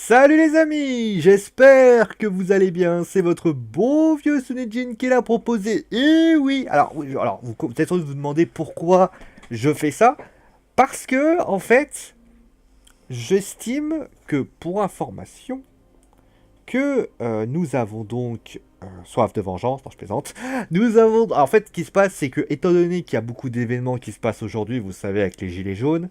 Salut les amis, j'espère que vous allez bien, c'est votre beau vieux Sunejin qui l'a proposé, et oui, alors vous peut-être vous demandez pourquoi je fais ça, parce que, en fait, j'estime que, pour information, que nous avons donc soif de vengeance, non je plaisante, nous avons, en fait, ce qui se passe, c'est que, étant donné qu'il y a beaucoup d'événements qui se passent aujourd'hui, vous savez, avec les gilets jaunes,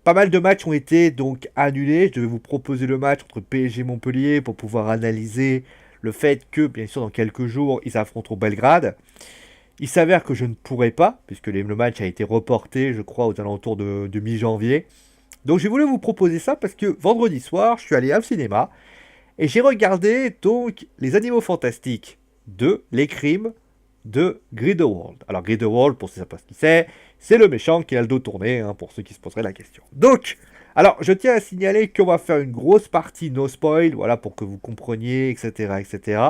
pas mal de matchs ont été donc annulés. Je devais vous proposer le match entre PSG et Montpellier pour pouvoir analyser le fait que, bien sûr, dans quelques jours, ils affronteront Belgrade. Il s'avère que je ne pourrai pas, puisque le match a été reporté, je crois, aux alentours de mi-janvier. Donc j'ai voulu vous proposer ça parce que vendredi soir, je suis allé au cinéma et j'ai regardé donc Les Animaux Fantastiques 2, Les Crimes de Grindelwald. Alors Grindelwald, pour ceux qui ne savent pas ce qu'il c'est le méchant qui a le dos tourné, hein, pour ceux qui se poseraient la question. Donc, alors je tiens à signaler qu'on va faire une grosse partie no spoil, voilà, pour que vous compreniez, etc., etc.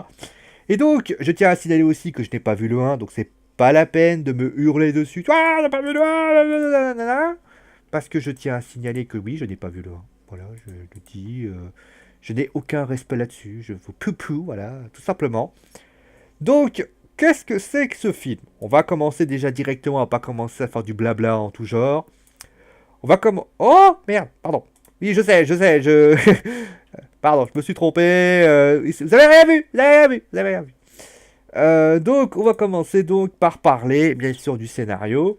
Et donc, je tiens à signaler aussi que je n'ai pas vu le 1, donc c'est pas la peine de me hurler dessus. Ah, j'ai pas vu le 1, parce que je tiens à signaler que oui, je n'ai pas vu le 1. Voilà, je le dis, je n'ai aucun respect là-dessus, je vous pou, voilà, tout simplement. Donc, qu'est-ce que c'est que ce film? On va commencer déjà directement, on va pas commencer à faire du blabla en tout genre. On va comme... Oh, merde, pardon. Oui, je... Pardon, je me suis trompé. Vous avez rien vu, vous avez rien vu, vous avez rien vu. Donc, on va commencer donc par parler, bien sûr, du scénario.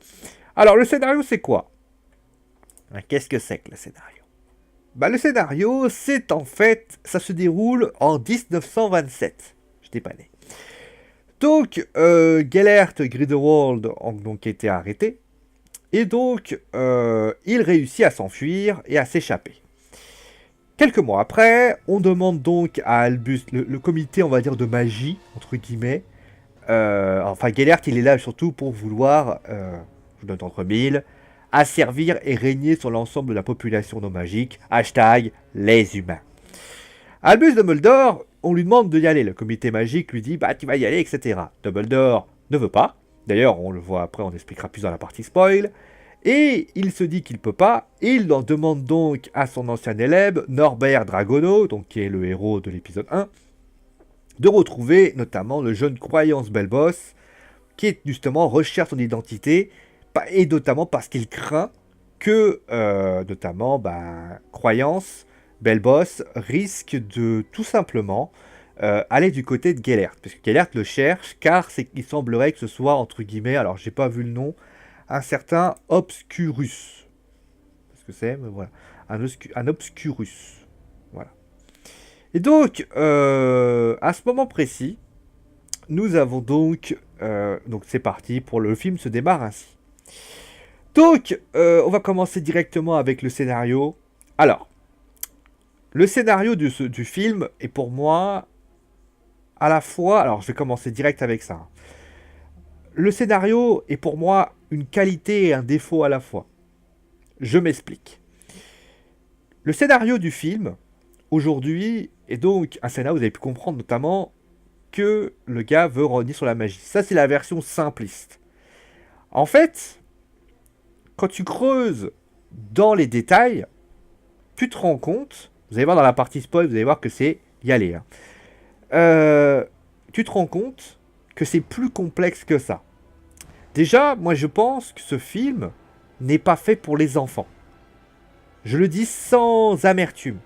Alors, le scénario, c'est quoi? Qu'est-ce que c'est que le scénario? Bah, le scénario, c'est en fait... Ça se déroule en 1927. Je n'étais pas né. Donc, Gellert Grindelwald a donc été arrêté. Et donc, il réussit à s'enfuir et à s'échapper. Quelques mois après, on demande donc à Albus, le comité, on va dire, de magie, entre guillemets. Enfin, Gellert, il est là surtout pour vouloir, je vous donne entre mille, asservir et régner sur l'ensemble de la population non magique. Hashtag les humains. Albus Dumbledore, on lui demande d'y aller. Le comité magique lui dit, bah tu vas y aller, etc. Dumbledore ne veut pas. D'ailleurs, on le voit après, on expliquera plus dans la partie spoil. Et il se dit qu'il peut pas. Et il en demande donc à son ancien élève, Norbert Dragono, donc qui est le héros de l'épisode 1, de retrouver notamment le jeune Croyance Belboss, qui est justement recherche son identité, et notamment parce qu'il craint que, notamment, Croyance Belboss risque de tout simplement aller du côté de Gellert, parce que Gellert le cherche, car il semblerait que ce soit, entre guillemets, alors j'ai pas vu le nom, un certain Obscurus. Qu'est-ce que c'est? Mais voilà. Un Obscurus. Voilà. Et donc, à ce moment précis, nous avons donc... donc c'est parti, pour le film se démarre ainsi. Donc, on va commencer directement avec le scénario. Alors, le scénario du film est pour moi à la fois... Alors, je vais commencer direct avec ça. Le scénario est pour moi une qualité et un défaut à la fois. Je m'explique. Le scénario du film, aujourd'hui, est donc un scénario, vous avez pu comprendre notamment que le gars veut revenir sur la magie. Ça, c'est la version simpliste. En fait, quand tu creuses dans les détails, tu te rends compte, vous allez voir dans la partie spoil, vous allez voir que c'est y aller. Hein. Tu te rends compte que c'est plus complexe que ça. Déjà, moi je pense que ce film n'est pas fait pour les enfants. Je le dis sans amertume.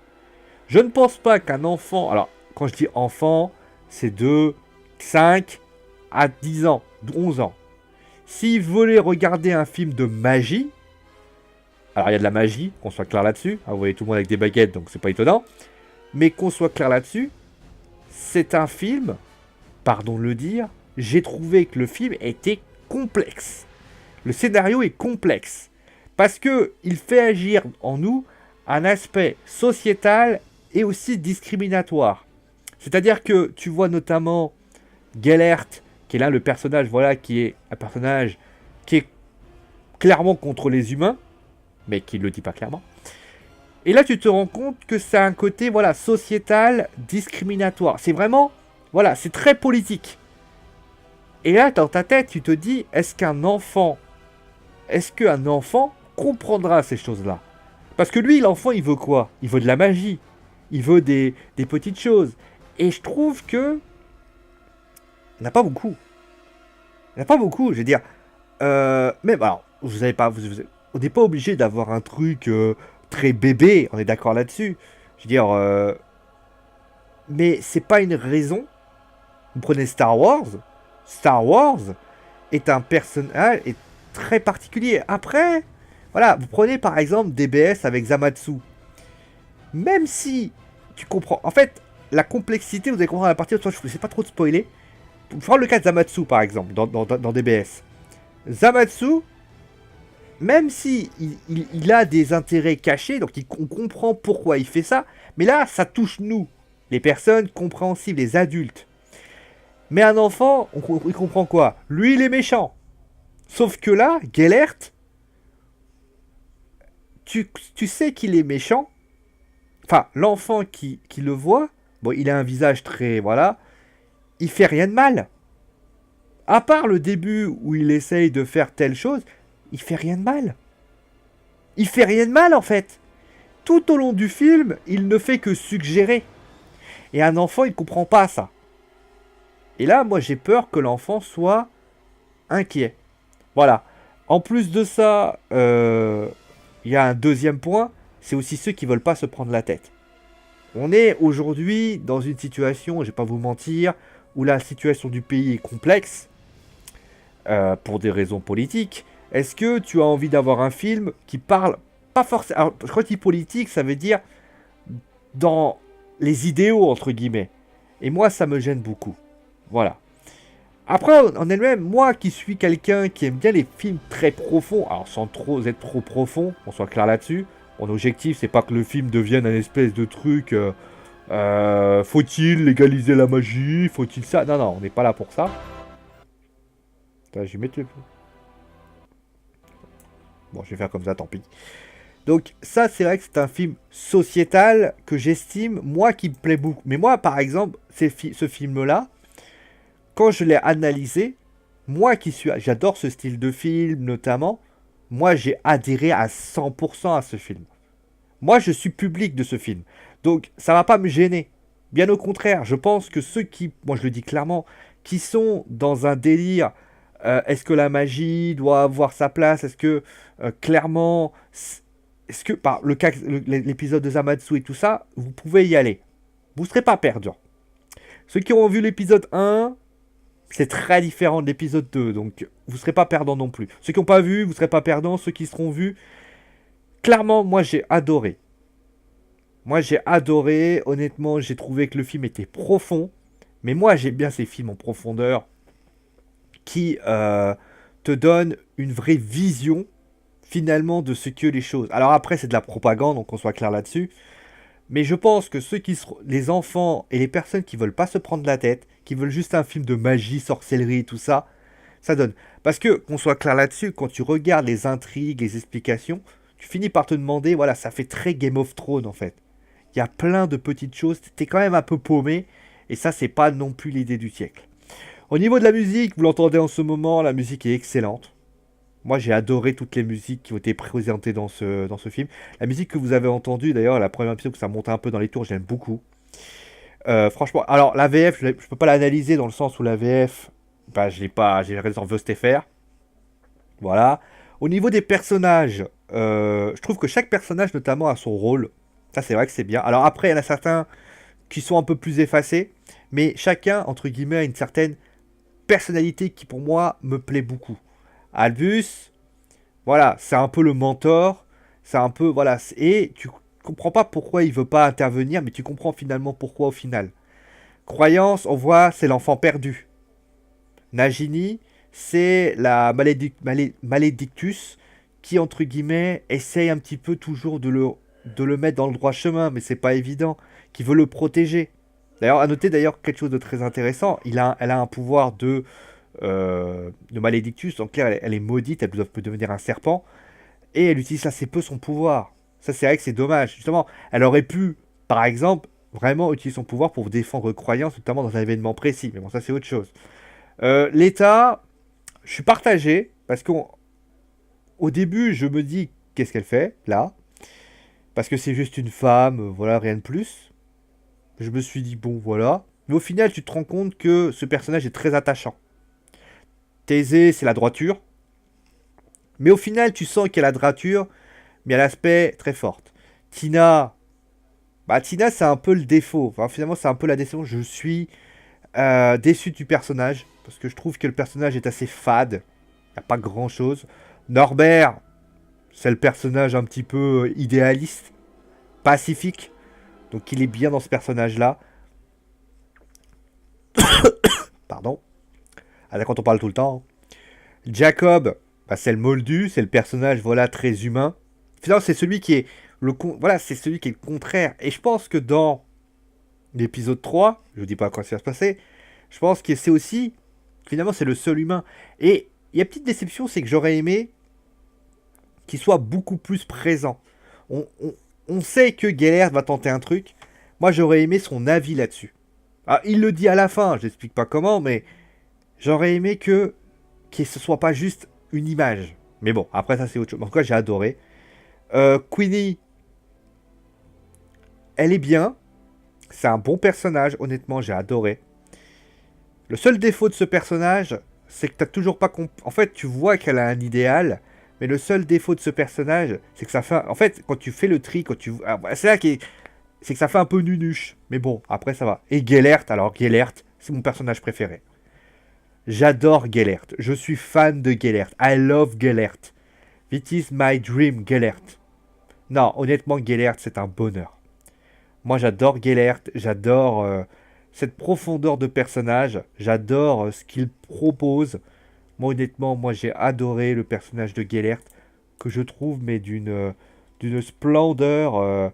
Je ne pense pas qu'un enfant... Alors, quand je dis enfant, c'est de 5 à 10 ans, 11 ans. S'il voulait regarder un film de magie... Alors, il y a de la magie, qu'on soit clair là-dessus. Vous voyez tout le monde avec des baguettes, donc c'est pas étonnant. Mais qu'on soit clair là-dessus, c'est un film, pardon de le dire, j'ai trouvé que le film était complexe. Le scénario est complexe. Parce qu'il fait agir en nous un aspect sociétal et aussi discriminatoire. C'est-à-dire que tu vois notamment Gellert, qui est là le personnage, voilà, qui est un personnage qui est clairement contre les humains, mais qui ne le dit pas clairement. Et là, tu te rends compte que c'est un côté, voilà, sociétal, discriminatoire. C'est vraiment, voilà, c'est très politique. Et là, dans ta tête, tu te dis, est-ce qu'un enfant comprendra ces choses-là? Parce que lui, l'enfant, il veut quoi? Il veut de la magie. il veut des petites choses. Et je trouve que il n'y en a pas beaucoup. Il n'y en a pas beaucoup, je veux dire. Mais bon, alors, vous avez pas, on n'est pas obligé d'avoir un truc très bébé, on est d'accord là-dessus. Je veux dire, mais c'est pas une raison. Vous prenez Star Wars. Star Wars est un personnage est très particulier. Après, voilà, vous prenez par exemple DBS avec Zamatsu. Même si tu comprends, en fait, la complexité, vous allez comprendre à partir de toi, je ne sais pas trop de spoiler. Pour prendre le cas de Zamatsu par exemple, dans DBS. Zamatsu, même si il a des intérêts cachés, donc on comprend pourquoi il fait ça, mais là, ça touche nous, les personnes compréhensibles, les adultes. Mais un enfant, il comprend quoi? Lui, il est méchant. Sauf que là, Gellert, tu sais qu'il est méchant. Enfin, l'enfant qui le voit, bon, il a un visage très, voilà, il fait rien de mal. À part le début où il essaye de faire telle chose, il fait rien de mal. Il fait rien de mal en fait. Tout au long du film, il ne fait que suggérer. Et un enfant, il comprend pas ça. Et là, moi, j'ai peur que l'enfant soit inquiet. Voilà. En plus de ça, il y a un deuxième point, c'est aussi ceux qui veulent pas se prendre la tête. On est aujourd'hui dans une situation, je vais pas vous mentir, où la situation du pays est complexe, pour des raisons politiques. Est-ce que tu as envie d'avoir un film qui parle, pas forcément... Alors, je crois que politique, ça veut dire dans les idéaux, entre guillemets. Et moi, ça me gêne beaucoup. Voilà. Après, en elle-même, moi qui suis quelqu'un qui aime bien les films très profonds, alors sans trop être trop profond, on soit clair là-dessus, mon objectif, c'est pas que le film devienne un espèce de truc... faut-il légaliser la magie? Faut-il ça? Non, non, on n'est pas là pour ça. Attends, je vais mettre le... Bon, je vais faire comme ça, tant pis. Donc ça, c'est vrai que c'est un film sociétal que j'estime, moi, qui me plaît beaucoup. Mais moi, par exemple, ce film-là, quand je l'ai analysé, moi qui suis... J'adore ce style de film, notamment. Moi, j'ai adhéré à 100% à ce film. Moi, je suis public de ce film. Donc, ça va pas me gêner. Bien au contraire, je pense que ceux qui, moi je le dis clairement, qui sont dans un délire, est-ce que la magie doit avoir sa place? Est-ce que, clairement, est-ce que, par le cas, l'épisode de Zamatsu et tout ça, vous pouvez y aller. Vous ne serez pas perdant. Ceux qui ont vu l'épisode 1, c'est très différent de l'épisode 2, donc vous ne serez pas perdant non plus. Ceux qui n'ont pas vu, vous ne serez pas perdant. Ceux qui seront vus, clairement, moi j'ai adoré. Moi j'ai adoré, honnêtement j'ai trouvé que le film était profond, mais moi j'aime bien ces films en profondeur qui te donnent une vraie vision finalement de ce que les choses. Alors après c'est de la propagande, donc on soit clair là-dessus, mais je pense que les enfants et les personnes qui veulent pas se prendre la tête, qui veulent juste un film de magie, sorcellerie, tout ça, ça donne. Parce que, qu'on soit clair là-dessus, quand tu regardes les intrigues, les explications, tu finis par te demander, voilà, ça fait très Game of Thrones en fait. Il y a plein de petites choses, t'es quand même un peu paumé, et ça, c'est pas non plus l'idée du siècle. Au niveau de la musique, vous l'entendez en ce moment, la musique est excellente. Moi, j'ai adoré toutes les musiques qui ont été présentées dans ce film. La musique que vous avez entendue, d'ailleurs, la première épisode où ça montait un peu dans les tours, j'aime beaucoup. Franchement, alors la VF, je peux pas l'analyser dans le sens où la VF, bah, je l'ai pas, j'ai regardé sur VostFR. Voilà. Au niveau des personnages, je trouve que chaque personnage, notamment, a son rôle. Ça, c'est vrai que c'est bien. Alors après, il y en a certains qui sont un peu plus effacés, mais chacun, entre guillemets, a une certaine personnalité qui, pour moi, me plaît beaucoup. Albus, voilà, c'est un peu le mentor, c'est un peu, voilà, et tu comprends pas pourquoi il veut pas intervenir, mais tu comprends finalement pourquoi au final. Croyance, on voit, c'est l'enfant perdu. Nagini, c'est la malédictus qui, entre guillemets, essaye un petit peu toujours de le mettre dans le droit chemin, mais c'est pas évident, qui veut le protéger. D'ailleurs, à noter d'ailleurs quelque chose de très intéressant, elle a un pouvoir de malédictus, donc clair, elle est maudite, elle peut devenir un serpent, et elle utilise assez peu son pouvoir. Ça, c'est vrai que c'est dommage. Justement, elle aurait pu, par exemple, vraiment utiliser son pouvoir pour défendre croyance, notamment dans un événement précis. Mais bon, ça, c'est autre chose. L'État, je suis partagé, parce qu'au début, je me dis, qu'est-ce qu'elle fait, là? Parce que c'est juste une femme, voilà, rien de plus. Je me suis dit, bon, voilà. Mais au final, tu te rends compte que ce personnage est très attachant. Thésée, c'est la droiture. Mais au final, tu sens qu'il y a la droiture, mais à l'aspect très forte. Tina, bah Tina, c'est un peu le défaut. Enfin, finalement, c'est un peu la déception. Je suis déçu du personnage, parce que je trouve que le personnage est assez fade. Il n'y a pas grand-chose. Norbert, c'est le personnage un petit peu idéaliste, pacifique. Donc il est bien dans ce personnage-là. Pardon. Ah, quand on parle tout le temps. Jacob, bah, c'est le moldu, c'est le personnage voilà très humain. Finalement, c'est celui qui est voilà, c'est celui qui est le contraire. Et je pense que dans l'épisode 3, je vous dis pas quoi ça va se passer, je pense que c'est aussi finalement c'est le seul humain. Et il y a une petite déception, c'est que j'aurais aimé qu'il soit beaucoup plus présent. On, on- on sait que Gellert va tenter un truc. Moi, j'aurais aimé son avis là-dessus. Ah, il le dit à la fin, je n'explique pas comment, mais j'aurais aimé que ce soit pas juste une image. Mais bon, après ça c'est autre chose. En tout cas, j'ai adoré. Queenie, elle est bien. C'est un bon personnage, honnêtement, j'ai adoré. Le seul défaut de ce personnage, c'est que t'as toujours pas En fait, tu vois qu'elle a un idéal, mais le seul défaut de ce personnage, c'est que ça fait... En fait, quand tu fais le tri, quand tu... Ah, bah, c'est là qui c'est que ça fait un peu nunuche. Mais bon, après ça va. Et Gellert, alors Gellert, c'est mon personnage préféré. J'adore Gellert. Je suis fan de Gellert. I love Gellert. It is my dream, Gellert. Non, honnêtement, Gellert, c'est un bonheur. Moi, j'adore Gellert. J'adore cette profondeur de personnage. J'adore ce qu'il propose. Moi, honnêtement, moi, j'ai adoré le personnage de Gellert, que je trouve, mais d'une splendeur.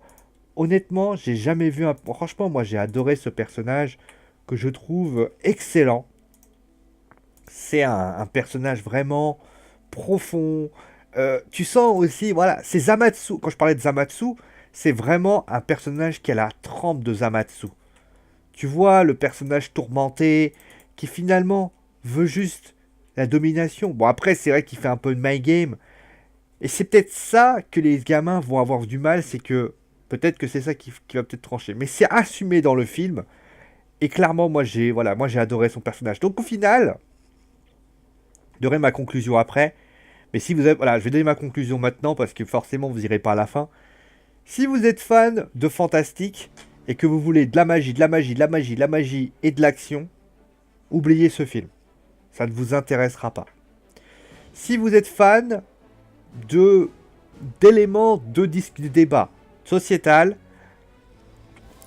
Honnêtement, j'ai jamais vu un... Franchement, moi, j'ai adoré ce personnage, que je trouve excellent. C'est un personnage vraiment profond. Tu sens aussi, voilà, c'est Zamatsu. Quand je parlais de Zamatsu, c'est vraiment un personnage qui a la trempe de Zamatsu. Tu vois le personnage tourmenté qui finalement veut juste la domination. Bon, après, c'est vrai qu'il fait un peu de my game. Et c'est peut-être ça que les gamins vont avoir du mal, c'est que peut-être que c'est ça qui va peut-être trancher. Mais c'est assumé dans le film. Et clairement, moi j'ai adoré son personnage. Donc au final, je donnerai ma conclusion après. Mais si vous êtes, voilà, je vais donner ma conclusion maintenant parce que forcément vous irez pas à la fin. Si vous êtes fan de fantastique et que vous voulez de la magie, de la magie, de la magie, de la magie et de l'action, oubliez ce film. Ça ne vous intéressera pas. Si vous êtes fan de d'éléments de débat sociétal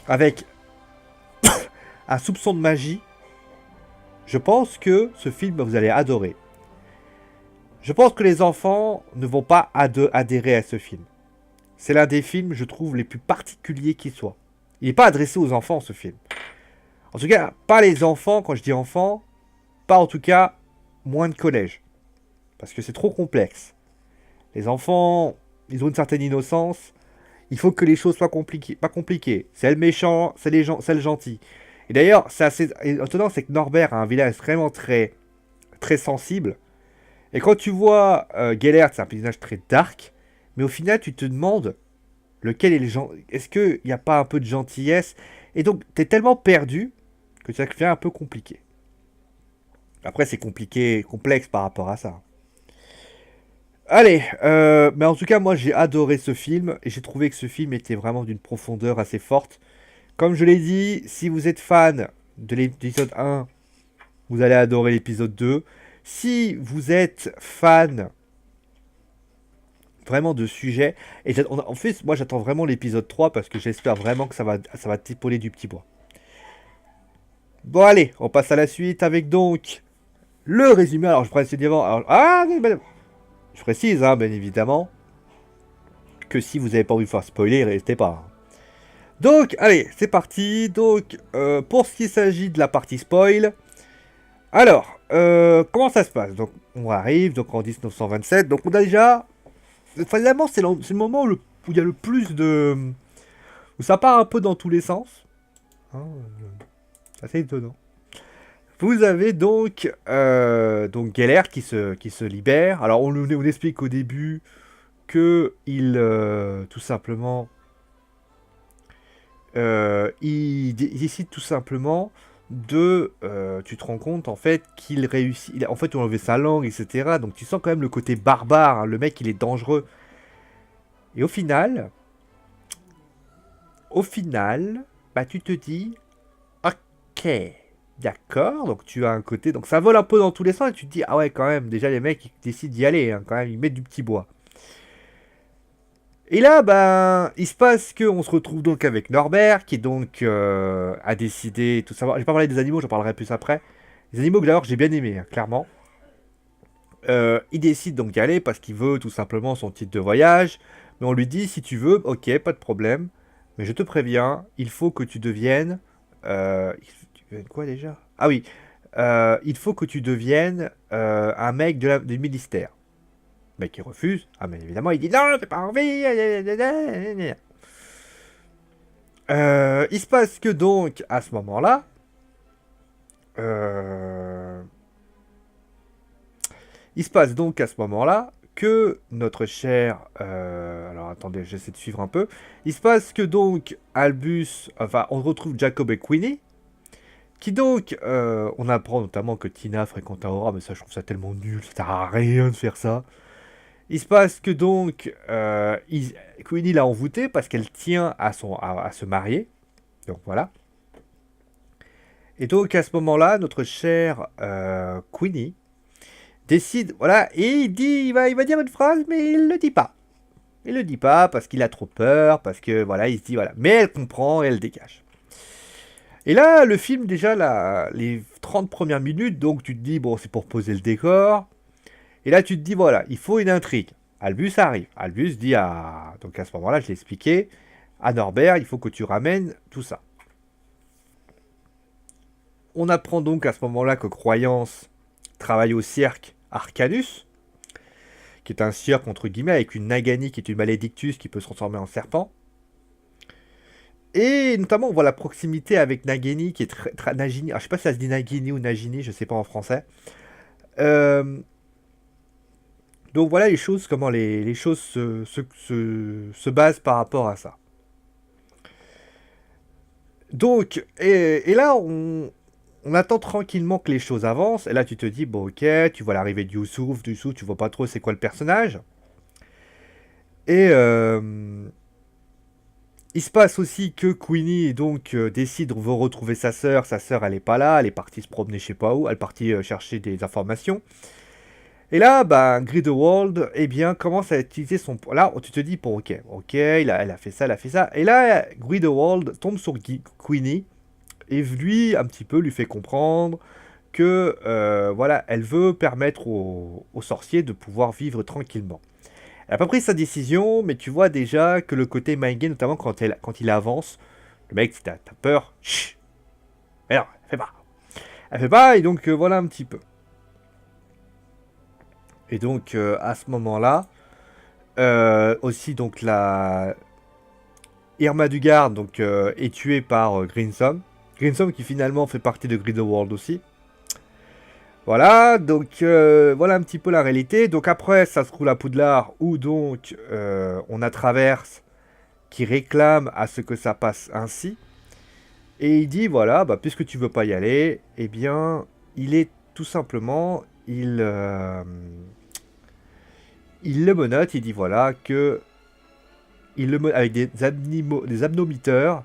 avec un soupçon de magie, je pense que ce film vous allez adorer. Je pense que les enfants ne vont pas adhérer à ce film. C'est l'un des films, je trouve, les plus particuliers qui soit. Il n'est pas adressé aux enfants, ce film. En tout cas, pas les enfants, quand je dis enfants, pas en tout cas moins de collège. Parce que c'est trop complexe. Les enfants, ils ont une certaine innocence. Il faut que les choses soient compliquées. Pas compliquées. C'est le méchant, c'est le gentil. Et d'ailleurs, c'est assez étonnant, c'est que Norbert a un village vraiment très, très sensible. Et quand tu vois Gellert, c'est un personnage très dark. Mais au final, tu te demandes lequel est le genre. Est-ce qu'il n'y a pas un peu de gentillesse? Et donc, tu es tellement perdu que ça devient un peu compliqué. Après, c'est compliqué, complexe par rapport à ça. Allez, mais en tout cas, moi j'ai adoré ce film et j'ai trouvé que ce film était vraiment d'une profondeur assez forte. Comme je l'ai dit, si vous êtes fan de l'épisode 1, vous allez adorer l'épisode 2. Si vous êtes fan vraiment de sujet, et en fait, moi j'attends vraiment l'épisode 3 parce que j'espère vraiment que ça va t'épauler du petit bois. Bon, allez, on passe à la suite avec donc le résumé. Alors, je précise avant. Je précise, hein, bien évidemment, que si vous n'avez pas envie de faire spoiler, restez pas. Donc, allez, c'est parti. Donc, pour ce qui s'agit de la partie spoil, alors, comment ça se passe? Donc, on arrive donc en 1927. Donc, on a déjà. Finalement, c'est le moment où il y a le plus de. Où ça part un peu dans tous les sens. Hein, c'est assez étonnant. Vous avez donc Gellert qui se libère. Alors, on explique au début que il tout simplement il décide tout simplement de... tu te rends compte, en fait, qu'il réussit... En fait, on a enlevé sa langue, etc. Donc, tu sens quand même le côté barbare. Hein. Le mec, il est dangereux. Et au final, bah, tu te dis... Ok, d'accord. Donc, tu as un côté... Donc, ça vole un peu dans tous les sens. Et tu te dis, ah ouais, quand même, déjà, les mecs, ils décident d'y aller. Hein, quand même, ils mettent du petit bois. Et là, ben, il se passe qu'on se retrouve donc avec Norbert, qui donc a décidé tout savoir. J'ai pas parlé des animaux, j'en parlerai plus après. Les animaux que d'ailleurs j'ai bien aimé, hein, clairement. Il décide donc d'y aller parce qu'il veut tout simplement son titre de voyage. Mais on lui dit, si tu veux, ok, pas de problème. Mais je te préviens, il faut que tu deviennes... tu deviennes quoi déjà? Ah oui, il faut que tu deviennes un mec du ministère. Le mec il refuse. Ah mais évidemment il dit non, j'ai pas envie. Il se passe que donc à ce moment-là, euh, il se passe donc à ce moment-là que notre cher, alors attendez, j'essaie de suivre un peu. Il se passe que donc Albus, enfin on retrouve Jacob et Queenie, qui donc, on apprend notamment que Tina fréquente Aurora, mais ça je trouve ça tellement nul, ça sert à rien de faire ça. Il se passe que donc, Queenie l'a envoûtée parce qu'elle tient à se marier. Donc voilà. Et donc à ce moment-là, notre cher Queenie décide, voilà, et il va dire une phrase, mais il le dit pas. Il le dit pas parce qu'il a trop peur, parce que voilà, il se dit voilà. Mais elle comprend et elle dégage. Et là, le film, déjà, les 30 premières minutes, donc tu te dis, bon, c'est pour poser le décor. Et là, tu te dis, voilà, il faut une intrigue. Albus arrive. Albus dit à... Donc à ce moment-là, je l'ai expliqué. À Norbert, il faut que tu ramènes tout ça. On apprend donc à ce moment-là que Croyance travaille au cirque Arcanus, qui est un cirque, entre guillemets, avec une Nagani qui est une malédictus qui peut se transformer en serpent. Et notamment, on voit la proximité avec Nagini, qui est très Nagini. Alors, je sais pas si ça se dit Nagini ou Nagini, je sais pas en français. Euh, Donc voilà les choses, comment les choses se basent par rapport à ça. Donc, et là, on attend tranquillement que les choses avancent. Et là, tu te dis, bon, ok, tu vois l'arrivée de Youssouf, tu vois pas trop c'est quoi le personnage. Et il se passe aussi que Queenie donc décide de retrouver sa sœur. Sa sœur, elle est pas là, elle est partie se promener je sais pas où, elle est partie chercher des informations. Et là, bah, Grindelwald, eh bien, commence à utiliser son... Là, tu te dis, bon, ok, elle a fait ça, elle a fait ça. Et là, Grindelwald tombe sur Queenie, et lui, un petit peu, lui fait comprendre que, voilà, elle veut permettre aux sorciers de pouvoir vivre tranquillement. Elle n'a pas pris sa décision, mais tu vois déjà que le côté mind game, notamment quand il avance, le mec, si t'as peur, chut, mais non, elle fait pas. Elle fait pas, et donc, voilà un petit peu. Et donc, à ce moment-là, aussi, donc, la Irma Dugard donc, est tuée par Grinsom. Grinsom qui finalement fait partie de Grindelwald aussi. Voilà, donc voilà un petit peu la réalité. Donc après, ça se trouve à Poudlard, où donc on a Traverse qui réclame à ce que ça passe ainsi. Et il dit, voilà, bah, puisque tu veux pas y aller, eh bien, il est tout simplement, il le menotte, il dit voilà que avec des abnomiteurs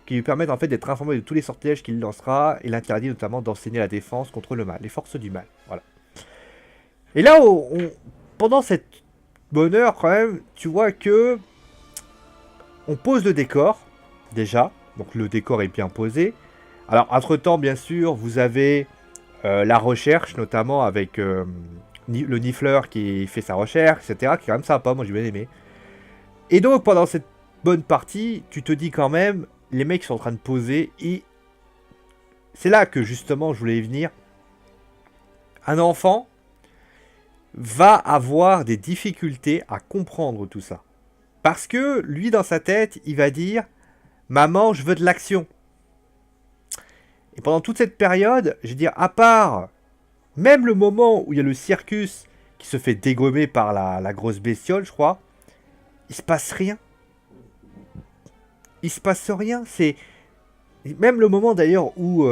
qui lui permettent en fait d'être informé de tous les sortilèges qu'il lancera. Il interdit notamment d'enseigner la défense contre le mal, les forces du mal. Voilà. Et là, pendant cette bonne heure quand même, tu vois que on pose le décor déjà, donc le décor est bien posé. Alors entre temps, bien sûr, vous avez la recherche, notamment avec le Nifleur qui fait sa recherche, etc. Qui est quand même sympa, moi j'ai bien aimé. Et donc pendant cette bonne partie, tu te dis quand même, les mecs sont en train de poser et c'est là que justement je voulais y venir. Un enfant va avoir des difficultés à comprendre tout ça. Parce que lui dans sa tête, il va dire maman, je veux de l'action. Et pendant toute cette période, je veux dire, à part même le moment où il y a le circus qui se fait dégommer par la grosse bestiole, je crois, il se passe rien. il se passe rien. C'est même le moment d'ailleurs où,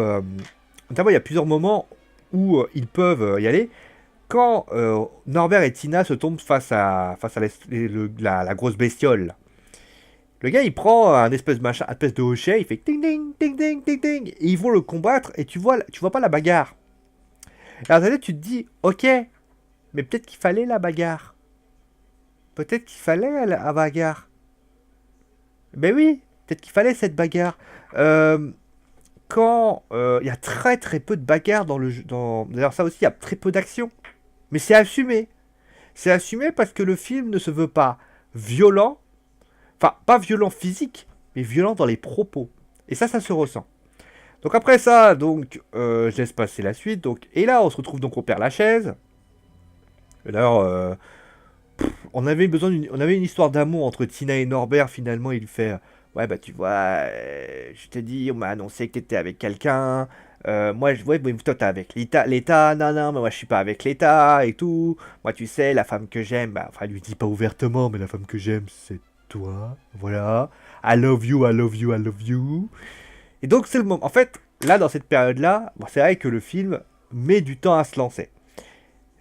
notamment il y a plusieurs moments où ils peuvent y aller. Quand Norbert et Tina se tombent face à la grosse bestiole, le gars il prend un espèce de machin, un espèce de hochet, il fait ding ding ding ding ding ding, et ils vont le combattre et tu vois pas la bagarre. Et alors tu te dis, ok, mais peut-être qu'il fallait la bagarre. Peut-être qu'il fallait la bagarre. Ben oui, peut-être qu'il fallait cette bagarre. Euh, Quand il y a très très peu de bagarres dans le jeu, d'ailleurs ça aussi il y a très peu d'action, mais c'est assumé. C'est assumé parce que le film ne se veut pas violent, enfin pas violent physique, mais violent dans les propos. Et ça se ressent. Donc après ça, donc je laisse passer la suite. Donc et là on se retrouve donc au Père Lachaise. Et d'ailleurs, on avait une histoire d'amour entre Tina et Norbert. Finalement, il lui fait, ouais bah tu vois, je t'ai dit, on m'a annoncé que t'étais avec quelqu'un. Moi, ouais, mais toi t'es avec l'État, non, non, mais moi je suis pas avec l'État et tout. Moi, tu sais, la femme que j'aime, bah, enfin, elle lui dit pas ouvertement, mais la femme que j'aime, c'est toi. Voilà. I love you, I love you, I love you. Et donc, c'est le moment. En fait, là, dans cette période-là, bon, c'est vrai que le film met du temps à se lancer.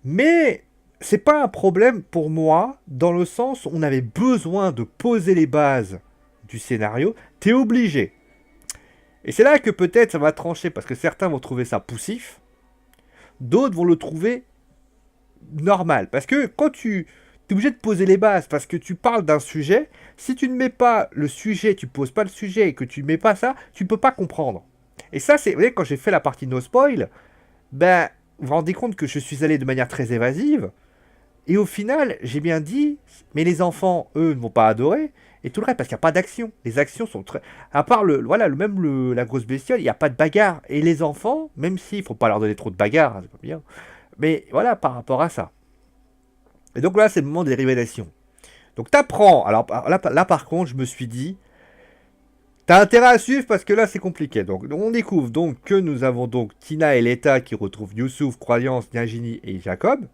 Mais c'est pas un problème pour moi, dans le sens où on avait besoin de poser les bases du scénario. T'es obligé. Et c'est là que peut-être ça va trancher, parce que certains vont trouver ça poussif, d'autres vont le trouver normal. Parce que quand tu es obligé de poser les bases, parce que tu parles d'un sujet, si tu ne mets pas le sujet, tu poses pas le sujet et que tu mets pas ça, tu peux pas comprendre. Et ça, c'est, vous voyez, quand j'ai fait la partie no spoil, ben, vous vous rendez compte que je suis allé de manière très évasive, et au final, j'ai bien dit, mais les enfants, eux, ne vont pas adorer, et tout le reste, parce qu'il n'y a pas d'action. Les actions sont très... À part voilà, la grosse bestiole, il n'y a pas de bagarre. Et les enfants, même s'il ne faut pas leur donner trop de bagarre, hein, c'est pas bien, mais voilà, par rapport à ça. Et donc là, c'est le moment des révélations. Donc t'apprends. Alors là, par contre, je me suis dit, t'as intérêt à suivre parce que là, c'est compliqué. Donc on découvre donc que nous avons donc Tina et Leta qui retrouvent Youssouf, Croyance, Nagini et Jacob,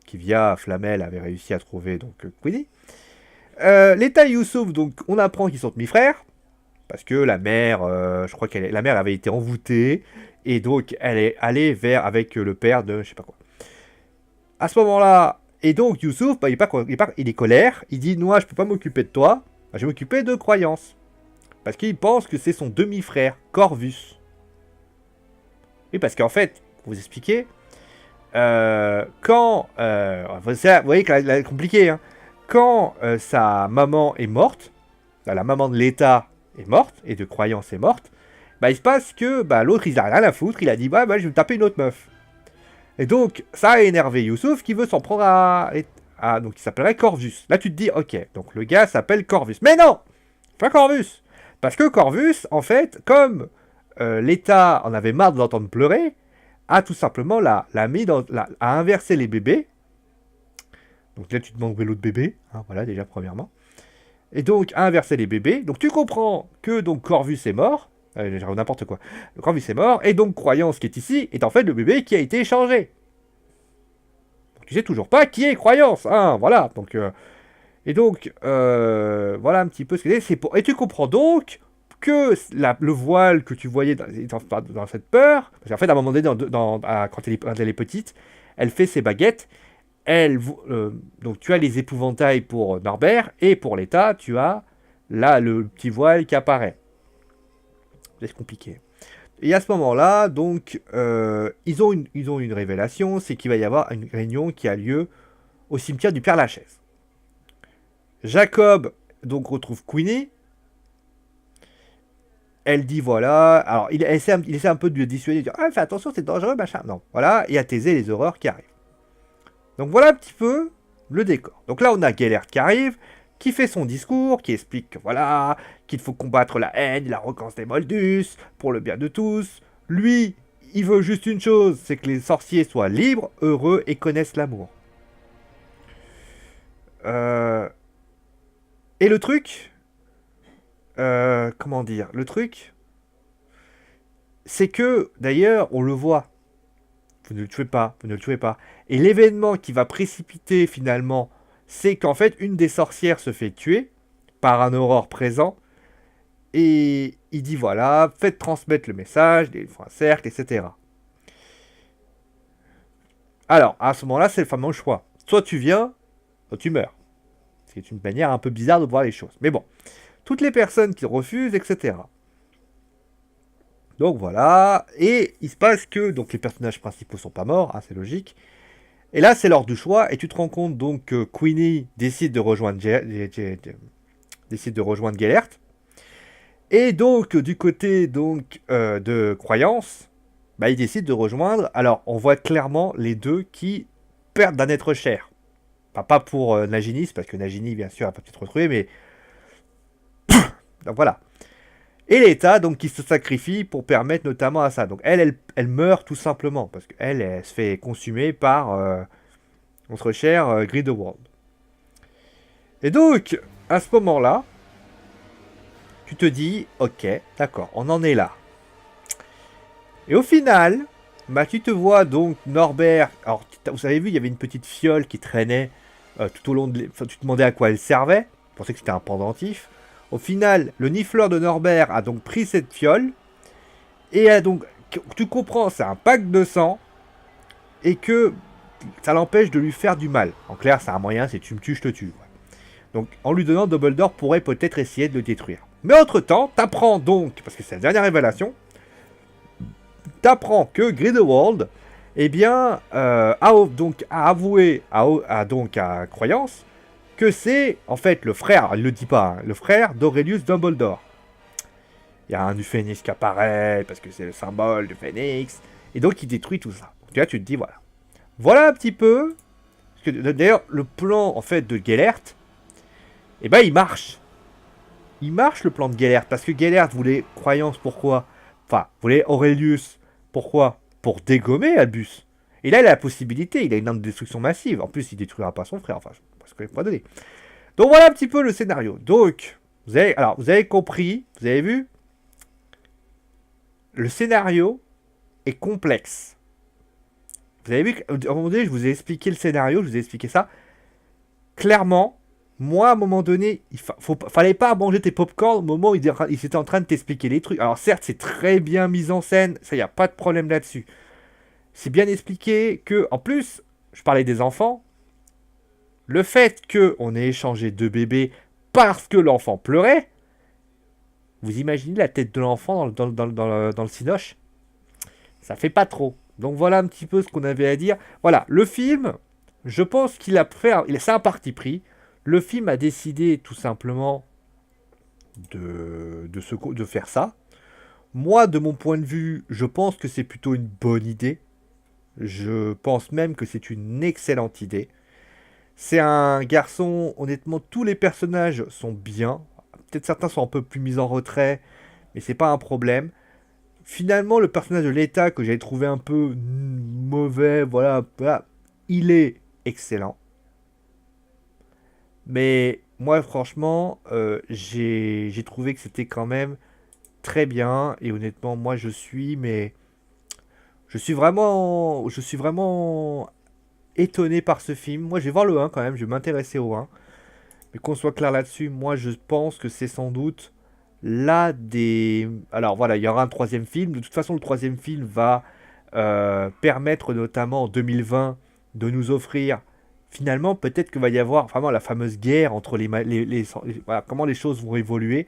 qui via Flamel avait réussi à trouver donc Queenie. Leta et Youssouf, donc on apprend qu'ils sont demi-frères. Parce que la mère, je crois la mère avait été envoûtée. Et donc elle est allée avec le père de je sais pas quoi. À ce moment-là, et donc Youssouf, bah, il est colère. Il dit, moi je peux pas m'occuper de toi. Bah, je vais m'occuper de Croyance. Parce qu'il pense que c'est son demi-frère, Corvus. Oui, parce qu'en fait, pour vous expliquer, quand... vous voyez que c'est compliqué, hein. Quand sa maman est morte, la maman de l'État est morte, et de Croyance est morte, bah il se passe que bah, l'autre il a rien à foutre, il a dit bah je vais me taper une autre meuf. Et donc ça a énervé Youssouf qui veut s'en prendre donc il s'appellerait Corvus. Là tu te dis ok, donc le gars s'appelle Corvus. Mais non, pas Corvus. Parce que Corvus, en fait, comme l'État en avait marre de l'entendre pleurer, a tout simplement a inversé les bébés. Donc là tu te demandes où est l'autre bébé, hein, voilà déjà premièrement. Et donc a inversé les bébés. Donc tu comprends que donc Corvus est mort. N'importe quoi. Corvus est mort. Et donc Croyance qui est ici est en fait le bébé qui a été échangé. Donc, tu sais toujours pas qui est Croyance. Hein, voilà. Donc, et donc voilà un petit peu ce que c'est. Et tu comprends donc que le voile que tu voyais dans cette peur. Parce qu'en fait à un moment donné quand elle est petite, elle fait ses baguettes. Donc tu as les épouvantails pour Norbert, et pour l'État, tu as là le petit voile qui apparaît. C'est compliqué. Et à ce moment-là, donc, ils ont une révélation, c'est qu'il va y avoir une réunion qui a lieu au cimetière du Père Lachaise. Jacob, donc, retrouve Queenie. Elle dit, voilà... Alors, il essaie un peu de lui dissuader, de dire, ah, fais attention, c'est dangereux, machin. Non, voilà, et ataiser les horreurs qui arrivent. Donc voilà un petit peu le décor. Donc là, on a Gellert qui arrive, qui fait son discours, qui explique que voilà, qu'il faut combattre la haine, la arrogance des Moldus, pour le bien de tous. Lui, il veut juste une chose, c'est que les sorciers soient libres, heureux et connaissent l'amour. Et le truc, comment dire, le truc, c'est que, d'ailleurs, on le voit, vous ne le tuez pas, vous ne le tuez pas. Et l'événement qui va précipiter finalement, c'est qu'en fait, une des sorcières se fait tuer par un aurore présent. Et il dit voilà, faites transmettre le message, il faut un cercle, etc. Alors, à ce moment-là, c'est le fameux choix. Soit tu viens, soit tu meurs. C'est une manière un peu bizarre de voir les choses. Mais bon, toutes les personnes qui refusent, etc. Donc voilà, et il se passe que donc les personnages principaux sont pas morts, hein, c'est logique. Et là, c'est l'heure du choix, et tu te rends compte donc que Queenie décide de rejoindre Gellert. Et donc, du côté donc de Croyance, bah, il décide de rejoindre. Alors, on voit clairement les deux qui perdent d'un être cher. Enfin, pas pour Nagini, parce que Nagini, bien sûr, a pas pu se retrouver, mais... Donc voilà. Et l'État, donc, qui se sacrifie pour permettre notamment à ça. Donc, elle meurt tout simplement, parce qu'elle elle se fait consumer par notre cher Grindelwald. Et donc, à ce moment-là, tu te dis, ok, d'accord, on en est là. Et au final, bah, tu te vois donc Norbert. Alors, vous avez vu, il y avait une petite fiole qui traînait tout au long de. Enfin, tu te demandais à quoi elle servait. Tu pensais que c'était un pendentif. Au final, le nifleur de Norbert a donc pris cette fiole. Et a donc. Tu comprends, c'est un pack de sang. Et que ça l'empêche de lui faire du mal. En clair, c'est un moyen, c'est tu me tues, je te tue. Donc, en lui donnant, Dumbledore pourrait peut-être essayer de le détruire. Mais entre-temps, t'apprends donc, parce que c'est la dernière révélation, t'apprends que Grindelwald, eh bien, donc, a avoué à Croyance que c'est, en fait, le frère, il le dit pas, hein, le frère d'Aurelius Dumbledore. Il y a un du phénix qui apparaît, parce que c'est le symbole du phénix, et donc il détruit tout ça. Donc là, tu te dis, voilà. Voilà un petit peu, parce que d'ailleurs, le plan, en fait, de Gellert, eh ben, il marche. Il marche, le plan de Gellert, parce que Gellert voulait Croyance, pourquoi? Enfin, voulait Aurelius, pourquoi? Pour dégommer Albus. Et là, il a la possibilité, il a une arme de destruction massive. En plus, il détruira pas son frère, enfin, je ne pas donner. Donc voilà un petit peu le scénario. Donc, vous avez compris, vous avez vu? Le scénario est complexe. Vous avez vu qu'à un moment donné, je vous ai expliqué le scénario, je vous ai expliqué ça. Clairement, moi, à un moment donné, fallait pas manger tes popcorn au moment où il était en train de t'expliquer les trucs. Alors certes, c'est très bien mis en scène, ça, y a pas de problème là-dessus. C'est bien expliqué que, en plus, je parlais des enfants, le fait qu'on ait échangé deux bébés parce que l'enfant pleurait, vous imaginez la tête de l'enfant dans le cinoche? Ça fait pas trop. Donc voilà un petit peu ce qu'on avait à dire. Voilà, le film, je pense qu'il a fait, c'est un parti pris. Le film a décidé tout simplement de faire ça. Moi, de mon point de vue, je pense que c'est plutôt une bonne idée. Je pense même que c'est une excellente idée. C'est un garçon, honnêtement, tous les personnages sont bien. Peut-être certains sont un peu plus mis en retrait, mais c'est pas un problème. Finalement, le personnage de l'État que j'avais trouvé un peu mauvais, voilà, il est excellent. Mais moi, franchement, j'ai trouvé que c'était quand même très bien. Et honnêtement, moi, je suis vraiment étonné par ce film. Moi, je vais voir le 1 quand même, je vais m'intéresser au 1. Mais qu'on soit clair là-dessus, moi, je pense que c'est sans doute là des... Alors voilà, il y aura un troisième film. De toute façon, le troisième film va permettre notamment en 2020 de nous offrir... Finalement, peut-être qu'il va y avoir vraiment la fameuse guerre entre voilà, comment les choses vont évoluer.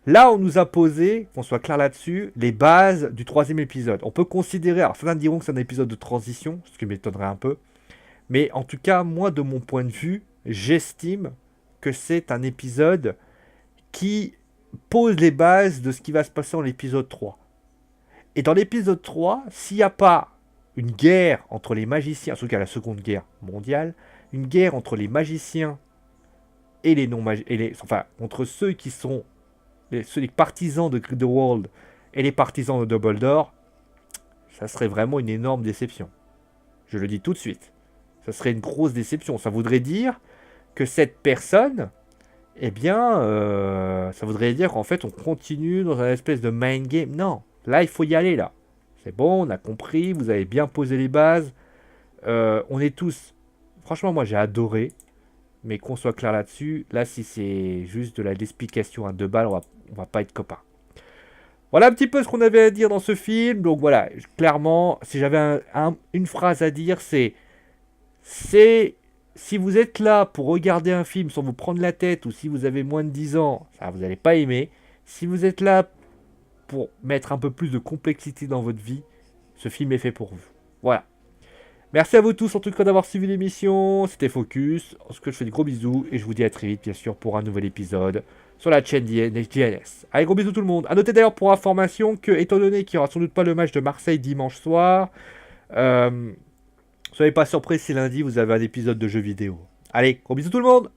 Là, on nous a posé, qu'on soit clair là-dessus, les bases du troisième épisode. On peut considérer, alors certains diront que c'est un épisode de transition, ce qui m'étonnerait un peu. Mais en tout cas, moi, de mon point de vue, j'estime que c'est un épisode qui pose les bases de ce qui va se passer dans l'épisode 3. Et dans l'épisode 3, s'il n'y a pas une guerre entre les magiciens, en tout cas la seconde guerre mondiale, une guerre entre les magiciens et les non-magiciens, enfin, entre ceux qui sont les partisans de Grindelwald et les partisans de Dumbledore, ça serait vraiment une énorme déception. Je le dis tout de suite. Ça serait une grosse déception. Ça voudrait dire que cette personne, eh bien, ça voudrait dire qu'en fait, on continue dans un espèce de mind game. Non, là, il faut y aller, là. C'est bon, on a compris, vous avez bien posé les bases. On est tous... Franchement, moi, j'ai adoré. Mais qu'on soit clair là-dessus, là, si c'est juste de l'explication à 2 balles, on va pas être copains. Voilà un petit peu ce qu'on avait à dire dans ce film. Donc voilà, clairement, si j'avais une phrase à dire, c'est si vous êtes là pour regarder un film sans vous prendre la tête, ou si vous avez moins de 10 ans, ça vous n'allez pas aimer. Si vous êtes là pour mettre un peu plus de complexité dans votre vie, ce film est fait pour vous. Voilà. Merci à vous tous en tout cas d'avoir suivi l'émission. C'était Focus. En tout cas, je fais des gros bisous et je vous dis à très vite, bien sûr, pour un nouvel épisode sur la chaîne DNS. Allez, gros bisous tout le monde. A noter d'ailleurs pour information que, étant donné qu'il n'y aura sans doute pas le match de Marseille dimanche soir, soyez pas surpris si lundi vous avez un épisode de jeu vidéo. Allez, gros bisous tout le monde.